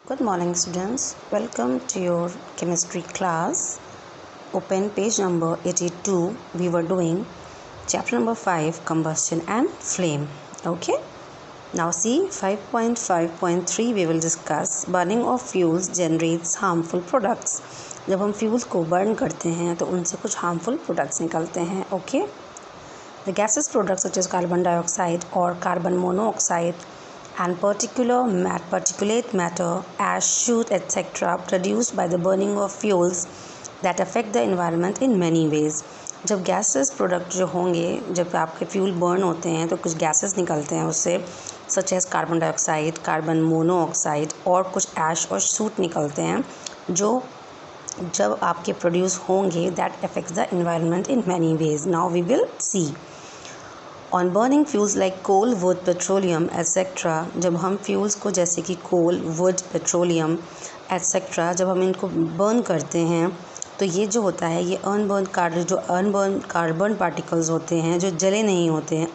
Good morning students, welcome to your chemistry class. Open page number 82. We were doing chapter number 5, combustion and flame. Okay, now see 5.5.3 we will discuss burning of fuels generates harmful products. जब हम fuels को burn करते हैं तो उनसे कुछ harmful products निकलते हैं. Okay, the gaseous products such as carbon dioxide or carbon monoxide and particulate matter, ash, soot, etc. produced by the burning of fuels that affect the environment in many ways. जब gases product जो होंगे, जब आपके fuel burn होते हैं तो कुछ gases निकलते हैं उससे, such as carbon dioxide, carbon monoxide और कुछ ऐश और सूट निकलते हैं जो जब आपके प्रोड्यूस होंगे that affects the environment in many ways. Now we will see. On burning fuels like coal, wood, petroleum etcetera, जब हम फ्यूल्स को जैसे कि कोल, वुड, पेट्रोलियम एट्सेट्रा जब हम इनको बर्न करते हैं तो ये जो होता है ये अनबर्न कार्बन पार्टिकल्स होते हैं जो जले नहीं होते हैं.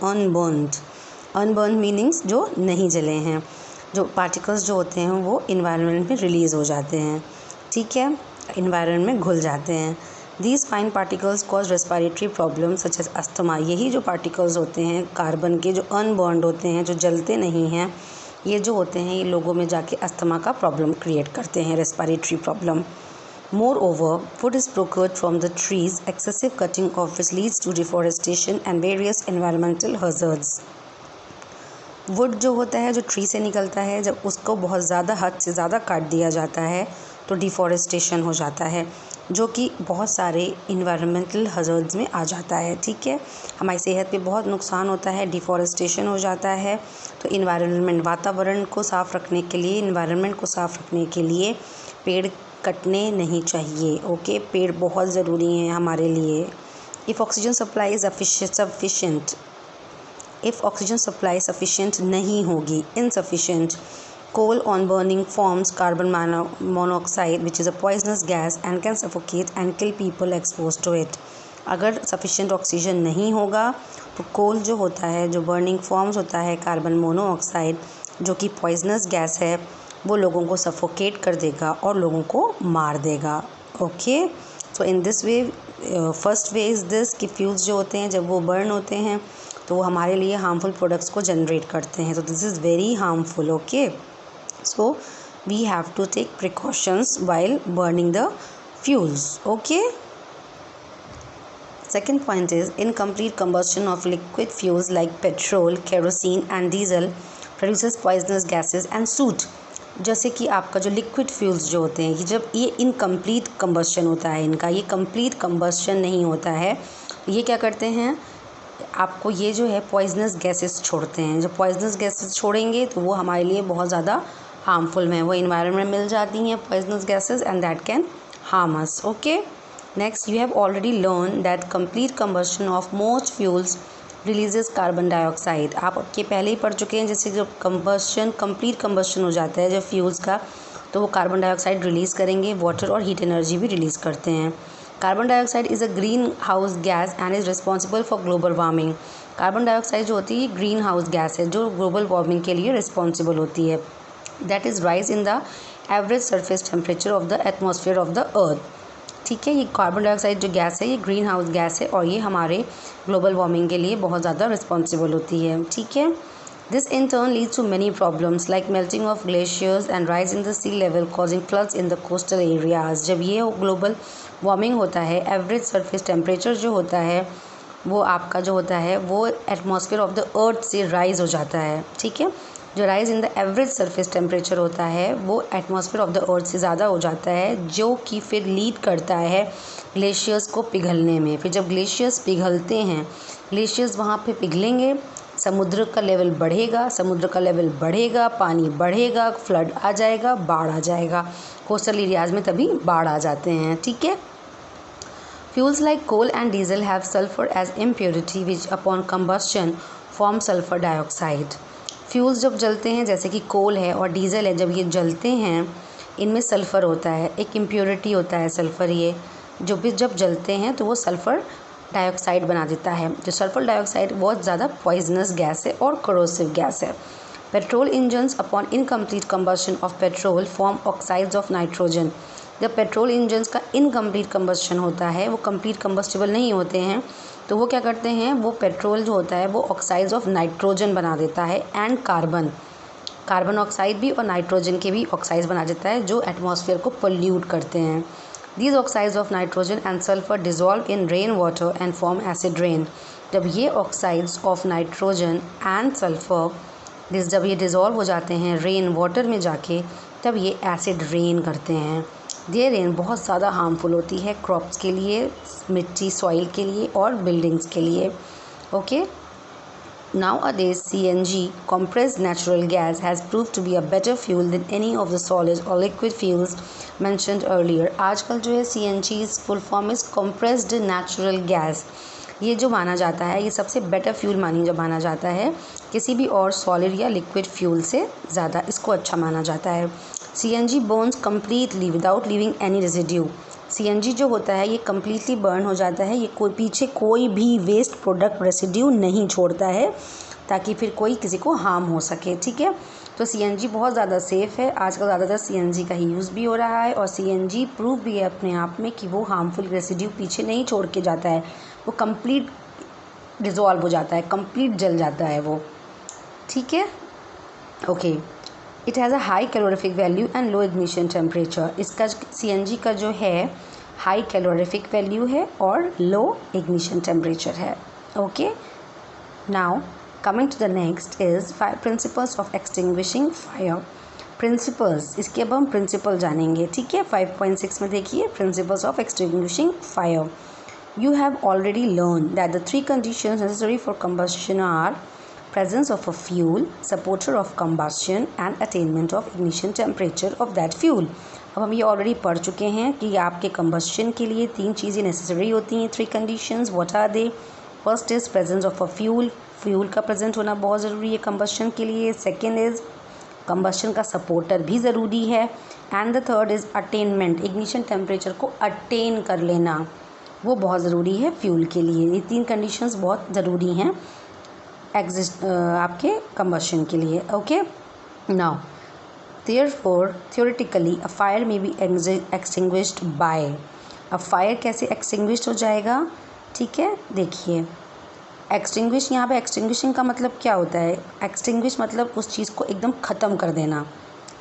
अनबर्न मीनिंग्स जो नहीं जले हैं, जो पार्टिकल्स जो होते हैं वो इन्वायरमेंट में रिलीज़ हो जाते हैं. ठीक है, इन्वायरमेंट में घुल जाते हैं. These fine particles cause respiratory problems such as asthma. यही जो पार्टिकल्स होते हैं कार्बन के जो अनबर्न्ड होते हैं, जो जलते नहीं हैं, ये जो होते हैं ये लोगों में जाके अस्थमा का प्रॉब्लम क्रिएट करते हैं, respiratory problem. Moreover, wood is procured from the trees. Excessive cutting of which leads to deforestation and various environmental hazards. Would जो होता है जो ट्री से निकलता है, जब उसको बहुत ज़्यादा हद से ज़्यादा काट दिया जाता है तो डिफॉरेस्टेशन हो जाता है जो कि बहुत सारे इन्वायरमेंटल हज़ार्ड्स में आ जाता है. ठीक है, हमारी सेहत पे बहुत नुकसान होता है, डिफॉरेस्टेशन हो जाता है. तो वातावरण को साफ़ रखने के लिए, इन्वायरमेंट को साफ़ रखने के लिए पेड़ कटने नहीं चाहिए. ओके, पेड़ बहुत ज़रूरी हैं हमारे लिए. इफ़ ऑक्सीजन सप्लाई सफिशिएंट नहीं होगी, insufficient, coal on burning forms carbon monoxide which is a poisonous gas and can suffocate and kill people exposed to it. अगर सफिशिएंट ऑक्सीजन नहीं होगा तो कोल जो होता है, जो बर्निंग फॉर्म्स होता है कार्बन मोनोऑक्साइड जो कि पॉइजनस गैस है, वो लोगों को सफोकेट कर देगा और लोगों को मार देगा. Okay, so in this way first way is this कि फ्यूल्स जो होते हैं जब वो बर्न होते हैं तो वो हमारे लिए हार्मफुल प्रोडक्ट्स को जनरेट करते हैं. तो this is very harmful. Okay, so we have to take precautions while burning the fuels. Okay, second point is incomplete combustion of liquid fuels like petrol, kerosene and diesel produces poisonous gases and soot. जैसे कि आपका जो liquid fuels जो होते हैं ये जब ये इनकम्प्लीट कम्बस्शन होता है, इनका ये कंप्लीट कम्बस्शन नहीं होता है, ये क्या करते हैं, आपको ये जो है पॉइजनस गैसेस छोड़ते हैं. जब पॉइजनस गैसेस छोड़ेंगे तो वो हमारे लिए बहुत ज़्यादा हार्मफुल में वो इन्वायरमेंट मिल जाती हैं poisonous gases and that can harm us. Okay, next you have already learn that complete combustion of most fuels releases carbon dioxide. आप के पहले ही पढ़ चुके हैं, जैसे जब कंप्लीट कंबस्शन हो जाता है जब फ्यूल्स का, तो वो कार्बन डाइऑक्साइड रिलीज़ करेंगे, वाटर और हीट एनर्जी भी रिलीज़ करते हैं. Carbon dioxide is a green house gas and is responsible for global warming. Carbon dioxide जो होती है ग्रीन हाउस गैस है जो ग्लोबल वार्मिंग के लिए रिस्पॉन्सिबल होती है. That is rise in the average surface temperature of the atmosphere of the earth. ठीक है, ये कार्बन डाइऑक्साइड जो गैस है ये ग्रीन हाउस गैस है और ये हमारे ग्लोबल वार्मिंग के लिए बहुत ज़्यादा रिस्पॉन्सिबल होती है. ठीक है, this in turn leads to many problems like melting of glaciers and rise in the sea level causing floods in the coastal areas. जब ये ग्लोबल वार्मिंग होता है, एवरेज सरफेस टेम्परेचर जो होता है वो आपका जो होता है वो एटमॉस्फेयर ऑफ द अर्थ से राइज हो जाता है. ठीक है, जो rise in the average surface temperature होता है वो एटमॉस्फेयर ऑफ द अर्थ से ज़्यादा हो जाता है जो कि फिर लीड करता है ग्लेशियर्स को पिघलने में. फिर जब ग्लेशियर्स पिघलते हैं, ग्लेशियर्स वहाँ पे पिघलेंगे, समुद्र का लेवल बढ़ेगा, पानी बढ़ेगा, फ्लड आ जाएगा, बाढ़ आ जाएगा. कोस्टल एरियाज़ में तभी बाढ़ आ जाते हैं. ठीक है, fuels like coal and diesel have sulphur as impurity which upon combustion form sulphur dioxide. Fuels जब जलते हैं जैसे कि कोल है और डीजल है, जब ये जलते हैं इनमें सल्फ़र होता है, एक इम्प्योरिटी होता है सल्फ़र. ये जो भी जब जलते हैं तो वो सल्फ़र डाइऑक्साइड बना देता है. जो सल्फ़र डाइऑक्साइड बहुत ज़्यादा पॉइजनस गैस है और करोसिव गैस है. Petrol engines upon incomplete combustion of petrol form oxides of nitrogen. जब पेट्रोल इंजन्स का इनकम्प्लीट कंबस्शन होता है, वो कंप्लीट कंबस्टिबल नहीं होते हैं, तो वो क्या करते हैं, वो पेट्रोल जो होता है वो ऑक्साइड्स ऑफ नाइट्रोजन बना देता है एंड कार्बन ऑक्साइड भी और नाइट्रोजन के भी ऑक्साइड्स बना देता है जो एटमॉस्फेयर को पोल्यूट करते हैं। These oxides of nitrogen and sulphur dissolve in rain water and form acid rain. जब ये oxides of nitrogen and sulphur जब ये डिज़ोल्व हो जाते हैं रेन वाटर में जाके, तब ये एसिड रेन करते हैं। ये रेन बहुत ज़्यादा हार्मफुल होती है क्रॉप्स के लिए, मिट्टी सॉइल के लिए और बिल्डिंग्स के लिए। Okay, nowadays CNG compressed natural gas has proved to be a better fuel than any of the solid or liquid fuels mentioned earlier। आजकल जो है CNG full form is compressed natural gas। ये जो माना जाता है, ये सबसे बेटर फ्यूल माना जाता है किसी भी और सॉलिड या लिक्विड फ्यूल से ज़्यादा इसको अच्छा माना जाता है। CNG burns completely without leaving any residue। CNG जो होता है ये कम्प्लीटली बर्न हो जाता है, ये पीछे कोई भी वेस्ट प्रोडक्ट रेसिड्यू नहीं छोड़ता है ताकि फिर कोई किसी को हार्म हो सके। ठीक है, तो CNG बहुत ज़्यादा सेफ़ है। आजकल ज़्यादातर CNG का ही यूज़ भी हो रहा है और CNG प्रूव भी है अपने आप में कि वो हार्मफुल रेसिड्यू पीछे नहीं छोड़ के जाता है, वो कंप्लीट डिज़ोल्व हो जाता है, कंप्लीट जल जाता है वो। ठीक है, okay. It has a high calorific value and low ignition temperature. इसका CNG का जो है हाई कैलोरीफिक वैल्यू है और लो इग्निशन टेम्परेचर है। Okay, now coming to the next is principles of extinguishing fire. Principles, इसके अब हम प्रिंसिपल जानेंगे। ठीक है, 5.6 में देखिए principles of extinguishing fire. You have already learned that the three conditions necessary for combustion are presence of a fuel, supporter of combustion and attainment of ignition temperature of that fuel। अब हम ये already पढ़ चुके हैं कि आपके combustion के लिए 3 चीज़ें necessary होती हैं, 3 conditions। what are they? First is presence of a fuel, fuel का प्रेजेंट होना बहुत ज़रूरी है combustion के लिए। सेकेंड इज़ combustion का सपोर्टर भी ज़रूरी है and the third is attainment, ignition temperature को अटेन कर लेना, वो बहुत ज़रूरी है फ्यूल के लिए। ये 3 कंडीशंस बहुत ज़रूरी हैं आपके कंबशन के लिए। Okay, now therefore theoretically a fire में बी एक्सटिंग्विश्ड बाय। अब फायर कैसे एक्सटिंग्विश्ड हो जाएगा? ठीक है, देखिए एक्सटिंग्विश, यहाँ पे एक्सटिंग्विशिंग का मतलब क्या होता है? एक्सटिंग्विश मतलब उस चीज़ को एकदम ख़त्म कर देना।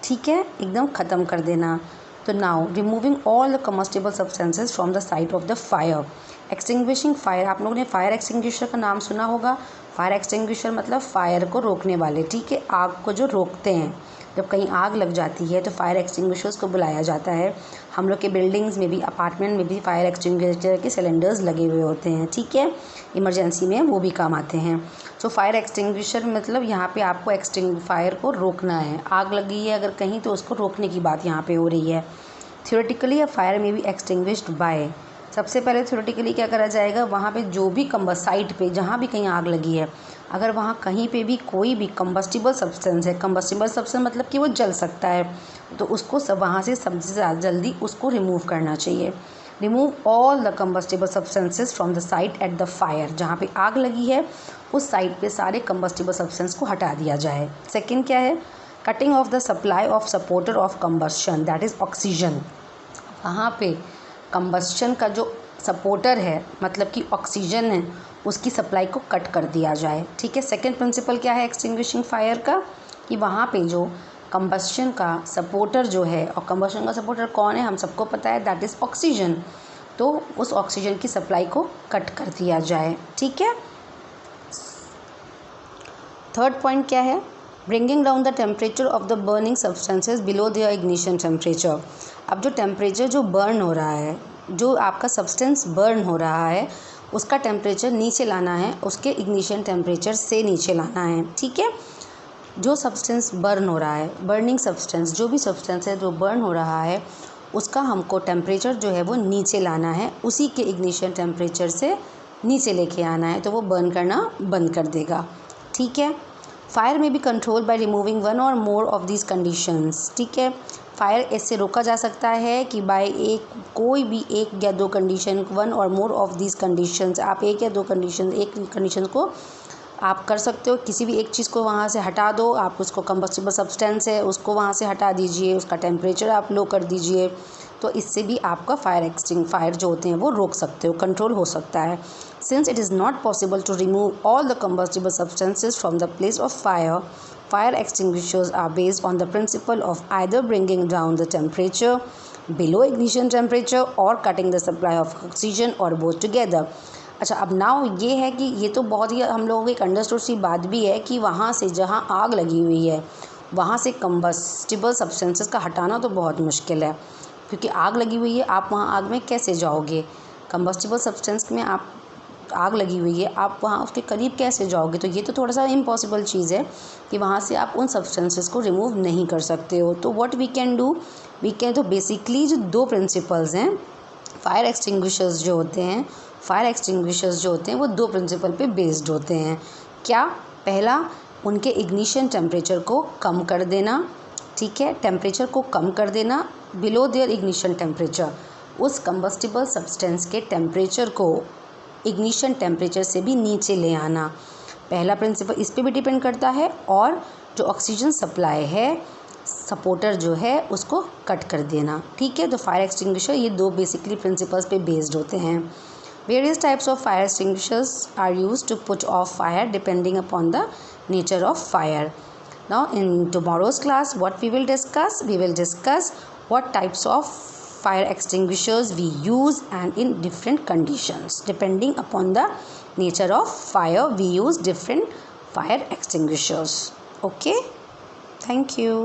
ठीक है, एकदम ख़त्म कर देना। तो now removing all the combustible substances from the site of the fire. Extinguishing fire, आप लोगों ने फायर एक्सटिंग्विशर का नाम सुना होगा। फायर एक्सटिंग्विशर मतलब फायर को रोकने वाले। ठीक है, आग को जो रोकते हैं, जब कहीं आग लग जाती है तो फायर एक्सटिंग्विशर्स को बुलाया जाता है। हम लोग के बिल्डिंग्स में भी, अपार्टमेंट में भी फायर एक्सटिंग्विशर के सिलेंडर्स लगे हुए होते हैं। ठीक है, इमरजेंसी में वो भी काम आते हैं। तो फायर एक्सटिंग्विशर मतलब यहाँ पे आपको फायर को रोकना है। आग लगी है अगर कहीं तो उसको रोकने की बात यहाँ पे हो रही है। थ्योरेटिकली अ फायर में बी एक्सटिंग्विश्ड बाय। सबसे पहले थ्योरेटिकली क्या करा जाएगा, वहाँ पे जो भी साइट पे जहाँ भी कहीं आग लगी है, अगर वहाँ कहीं पे भी कोई भी कम्बस्टिबल सब्सटेंस है, कम्बस्टिबल सब्सटेंस मतलब कि वो जल सकता है, तो उसको सब वहाँ से सबसे ज़्यादा जल्दी उसको रिमूव करना चाहिए। Remove all the combustible substances from the site at the fire. जहाँ पे आग लगी है उस साइट पे सारे कम्बस्टिबल सब्सटेंस को हटा दिया जाए। सेकेंड क्या है? Cutting off the supply of supporter of combustion, that is oxygen. वहाँ पे कम्बस्शन का जो सपोर्टर है मतलब कि ऑक्सीजन है, उसकी सप्लाई को कट कर दिया जाए। ठीक है, सेकेंड प्रिंसिपल क्या है एक्सटिंग्विशिंग फायर का, कि वहाँ पे जो कम्बस्शन का सपोर्टर जो है, और कम्बस्शन का सपोर्टर कौन है हम सबको पता है, दैट इज़ ऑक्सीजन, तो उस ऑक्सीजन की सप्लाई को कट कर दिया जाए। ठीक है, थर्ड पॉइंट क्या है? Bringing down the temperature of the burning substances below their ignition temperature. अब जो टेम्परेचर जो बर्न हो रहा है, जो आपका सब्सटेंस बर्न हो रहा है, उसका टेम्परेचर नीचे लाना है, उसके इग्निशन टेम्परेचर से नीचे लाना है। ठीक है, जो सब्सटेंस बर्न हो रहा है, बर्निंग सब्सटेंस, जो भी सब्सटेंस है जो बर्न हो रहा है, उसका हमको टेम्परेचर जो है वो नीचे लाना है, उसी के इग्निशन टेम्परेचर से नीचे लेके आना है, तो वो बर्न करना बंद कर देगा। ठीक है, फायर में भी कंट्रोल बाय रिमूविंग वन और मोर ऑफ दीज कंडीशंस। ठीक है, फायर इससे रोका जा सकता है कि बाय कोई भी एक या दो कंडीशन, वन और मोर ऑफ दीज कंडीशंस, आप एक या दो कंडीशन को आप कर सकते हो, किसी भी एक चीज़ को वहाँ से हटा दो, आप उसको कंबस्टिबल सब्सटेंस है उसको वहाँ से हटा दीजिए, उसका टेम्परेचर आप लो कर दीजिए, तो इससे भी आपका फायर जो होते हैं वो रोक सकते हो, कंट्रोल हो सकता है। Since it is not possible to remove all the combustible substances from the place of fire extinguishers are based on the principle of either bringing down the temperature below ignition temperature or cutting the supply of oxygen or both together। अच्छा, अब now ये है कि ये तो बहुत ही हम लोगों को एक अंडरस्टूड सी बात भी है कि वहाँ से जहाँ आग लगी हुई है वहाँ से कंबस्टिबल सब्सटेंसेस का हटाना तो बहुत मुश्किल है, क्योंकि आग लगी हुई है, आप वहाँ आग में कैसे जाओगे? कंबस्टिबल सब्सटेंस में आप आग लगी हुई है, आप वहाँ उसके करीब कैसे जाओगे? तो ये तो थोड़ा सा इम्पॉसिबल चीज़ है कि वहाँ से आप उन सब्सटेंसेस को रिमूव नहीं कर सकते हो। तो व्हाट वी कैन डू, तो बेसिकली जो दो प्रिंसिपल्स हैं फायर एक्सटिंग्विशर्स जो होते हैं वो दो प्रिंसिपल पे बेस्ड होते हैं। क्या? पहला, उनके इग्निशन टेम्परेचर को कम कर देना, ठीक है, टेम्परेचर को कम कर देना बिलो देयर इग्निशन टेम्परेचर, उस कंबस्टिबल सब्सटेंस के टेम्परेचर को इग्निशन टेम्परेचर से भी नीचे ले आना। पहला प्रिंसिपल इस पे भी डिपेंड करता है, और जो ऑक्सीजन सप्लाई है, सपोर्टर जो है उसको कट कर देना, ठीक है। तो फायर एक्सटिंग्विशर ये दो बेसिकली प्रिंसिपल्स पे बेस्ड होते हैं। Various types of fire extinguishers are used to put off fire depending upon the nature of fire. Now in tomorrow's class what we will discuss what types of fire extinguishers we use and in different conditions. Depending upon the nature of fire we use different fire extinguishers. Okay, thank you.